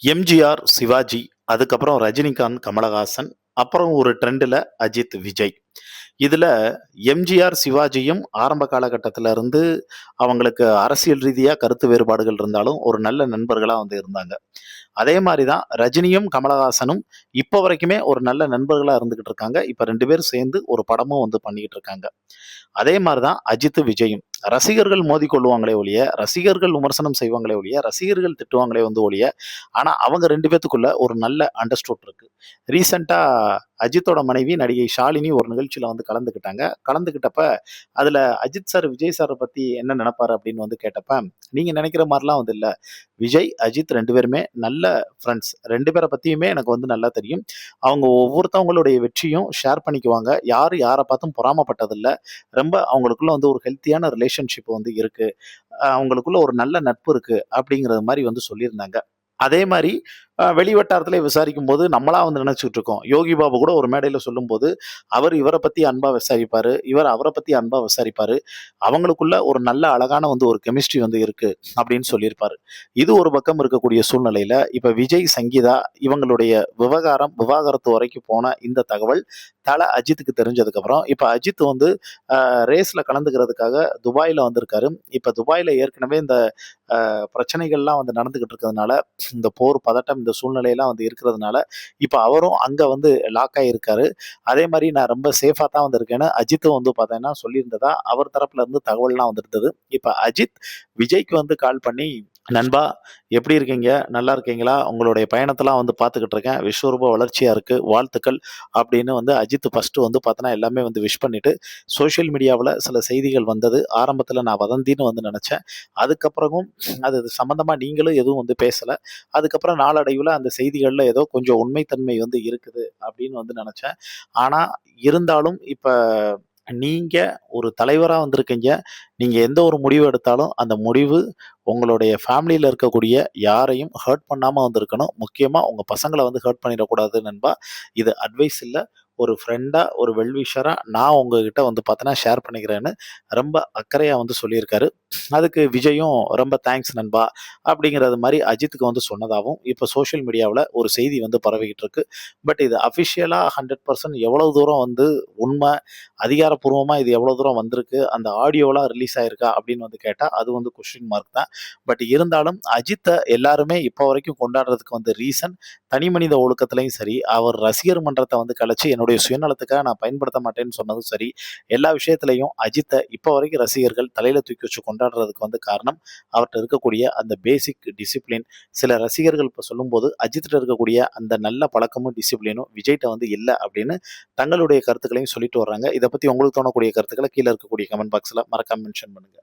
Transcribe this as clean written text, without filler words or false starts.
எம்ஜிஆர், சிவாஜி, அதுக்கப்புறம் ரஜினிகாந்த், கமலஹாசன், அப்புறம் ஒரு ட்ரெண்டுல அஜித், விஜய். இதுல எம்ஜிஆர், சிவாஜியும் ஆரம்ப காலகட்டத்தில இருந்து அவங்களுக்கு அரசியல் ரீதியா கருத்து வேறுபாடுகள் இருந்தாலும், ஒரு நல்ல நண்பர்களா வந்து இருந்தாங்க. அதே மாரி தான் ரஜினியும், கமலஹாசனும் இப்ப வரைக்குமே ஒரு நல்ல நண்பர்களா இருந்துகிட்டு இருக்காங்க. இப்ப 2 பேரும் சேர்ந்து ஒரு படமும் வந்து பண்ணிக்கிட்டு இருக்காங்க. அதே மாரி தான் அஜித்தும், விஜயும். ரசிகர்கள் மோதிக்கொள்வாங்களே ஒழிய, ரசிகர்கள் விமர்சனம் செய்வாங்களே ஒழிய, ரசிகர்கள் திட்டுவாங்களே வந்து ஒழிய, ஆனா அவங்க 2 பேத்துக்குள்ள ஒரு நல்ல அண்டர்ஸ்டூட் இருக்கு. ரீசென்ட்டா அஜித்தோட மனைவி நடிகை ஷாலினி ஒரு நிகழ்ச்சியில வந்து கலந்துக்கிட்டாங்க. கலந்துக்கிட்டப்ப, அதுல அஜித் சார், விஜய் சார பத்தி என்ன நெனப்பாரு அப்படின்னு வந்து கேட்டப்ப, நீங்க நெனைக்கிற மாரிலாம் வந்து இல்ல. விஜய், அஜித் 2 பேருமே நல்ல ஃப்ரெண்ட்ஸ். 2 பேர பத்தியுமே எனக்கு வந்து நல்லா தெரியும். அவங்க ஒவ்வொருத்தவங்களுடைய வெற்றியும் ஷேர் பண்ணிக்குவாங்க. யாரு யார பார்த்தும் பொறாமப்பட்டதில்ல. ரொம்ப அவங்களுக்குள்ள வந்து ஒரு ஹெல்த்தியான ரிலேஷன்ஷிப் வந்து இருக்கு. அவங்களுக்குள்ள ஒரு நல்ல நட்பு இருக்கு. அப்படிங்கிறது மாரி வந்து சொல்லியிருந்தாங்க. அதே மாரி வெளி வட்டாரத்திலே விசாரிக்கும்போது, நம்மளா வந்து நெனச்சுட்டு இருக்கோம். யோகி பாபு கூட ஒரு மேடையில சொல்லும்போது, அவர் இவர பத்தி அன்பா விசாரிப்பாரு. இவர் அவர பத்தி அன்பா விசாரிப்பாரு. அவங்களுக்குள்ள ஒரு நல்ல அழகான வந்து ஒரு கெமிஸ்ட்ரி வந்து இருக்கு அப்படின்னு சொல்லியிருப்பாரு. இது ஒரு பக்கம் இருக்கக்கூடிய சூழ்நிலையில, இப்ப விஜய், சங்கீதா இவங்களுடைய விவாகரத்து வரைக்கும் போன இந்த தகவல் அஜித்துக்கு தெரிஞ்சதுக்கப்புறம், இப்ப அஜித் வந்து ரேஸ்ல கலந்துக்கிறதுக்காக துபாய்ல வந்திருக்காரு. இப்ப துபாய்ல ஏற்கனவே இந்த பிரச்சனைகள்லாம் வந்து நடந்துகிட்டு இருக்கிறதுனால, இந்த போர் பதட்டம் இந்த சூழ்நிலையெல்லாம் வந்து இருக்கிறதுனால, இப்ப அவரும் அங்க வந்து லாக் ஆகியிருக்காரு. அதே மாரி நான் ரொம்ப சேஃபா தான் வந்திருக்கேன்னு அஜித்தும் வந்து பார்த்தீங்கன்னா சொல்லியிருந்ததா, அவர் தரப்புல இருந்து தகவல்லாம் வந்திருந்தது. இப்ப அஜித் விஜய்க்கு வந்து கால் பண்ணி, "நண்பா எப்படி இருக்கீங்க? நல்லா இருக்கீங்களா? உங்களுடைய பயணத்தெல்லாம் வந்து பார்த்துக்கிட்டு இருக்கேன். விஸ்வரூப வளர்ச்சியா இருக்கு. வாழ்த்துக்கள்." அப்படின்னு வந்து அஜித் ஃபர்ஸ்ட்டு வந்து பார்த்தோன்னா எல்லாமே வந்து விஷ் பண்ணிட்டு, சோசியல் மீடியாவுல சில செய்திகள் வந்தது. ஆரம்பத்தில நான் வதந்தின்னு வந்து நெனச்சேன். அதுக்கப்புறமும் அது சம்மந்தமா நீங்களும் எதுவும் வந்து பேசல. அதுக்கப்புறம் நாளடைவுல அந்த செய்திகள்ல ஏதோ கொஞ்சம் உண்மை தன்மை வந்து இருக்குது அப்படின்னு வந்து நெனச்சேன். ஆனா இருந்தாலும் இப்ப நீங்க ஒரு தலைவரா வந்திருக்கீங்க. நீங்க எந்த ஒரு முடிவு எடுத்தாலும், அந்த முடிவு உங்களுடைய ஃபேமிலில இருக்கக்கூடிய யாரையும் ஹர்ட் பண்ணாம வந்திருக்கணும். முக்கியமா உங்க பசங்கள வந்து ஹர்ட் பண்ணிறக்கூடாது நண்பா. இது அட்வைஸ் இல்ல. ஒரு ஃப்ரெண்டா, ஒரு வெல் விஷரா நான் உங்ககிட்ட வந்து பார்த்தேன்னா ஷேர் பண்ணிக்கிறேன்னு ரொம்ப அக்கறையா வந்து சொல்லியிருக்காரு. அதுக்கு விஜயும் ரொம்ப தேங்க்ஸ் நண்பா அப்படிங்கிறது மாரி அஜித்துக்கு வந்து சொன்னதாவும், இப்ப சோசியல் மீடியாவுல ஒரு செய்தி வந்து பரவிக்கிட்டு இருக்கு. பட் இது அஃபிஷியலா 100% எவ்வளவு தூரம் வந்து உண்ம, அதிகாரப்பூர்வமா இது எவ்வளவு தூரம் வந்திருக்கு, அந்த ஆடியோலாம் ரிலீஸ் ஆயிருக்கா அப்படின்னு வந்து கேட்டா, அது வந்து கொஸ்டின் மார்க் தான். பட் இருந்தாலும் அஜித்த எல்லாருமே இப்போ வரைக்கும் கொண்டாடுறதுக்கு வந்து ரீசன் தனிமனித ஒழுக்கத்திலயும் சரி, அவர் ரசிகர் மன்றத்த வந்து கலைச்சு என்னுடைய சுயநலத்துக்காக நான் பயன்படுத்த மாட்டேன்னு சொன்னதும் சரி, எல்லா விஷயத்திலயும் அஜித்த இப்போ வரைக்கும் ரசிகர்கள் தலையில தூக்கி வச்சு கொண்டாடுறதுக்கு வந்து காரணம், அவர்ட்ட இருக்கக்கூடிய அந்த பேசிக் டிசிப்ளின். சில ரசிகர்கள் இப்ப சொல்லும்போது, அஜித்ட்ட இருக்கக்கூடிய அந்த நல்ல பழக்கமும், டிசிப்ளினும் விஜய்ட்ட வந்து இல்ல அப்படின்னு தங்களுடைய கருத்துக்களையும் சொல்லிட்டு வர்றாங்க. இத பத்தி உங்களுக்கு தோணக்கூடிய கருத்துக்கள கீழ இருக்கக்கூடிய கமெண்ட் பாக்ஸ்ல மறக்காம மென்ஷன் பண்ணுங்க.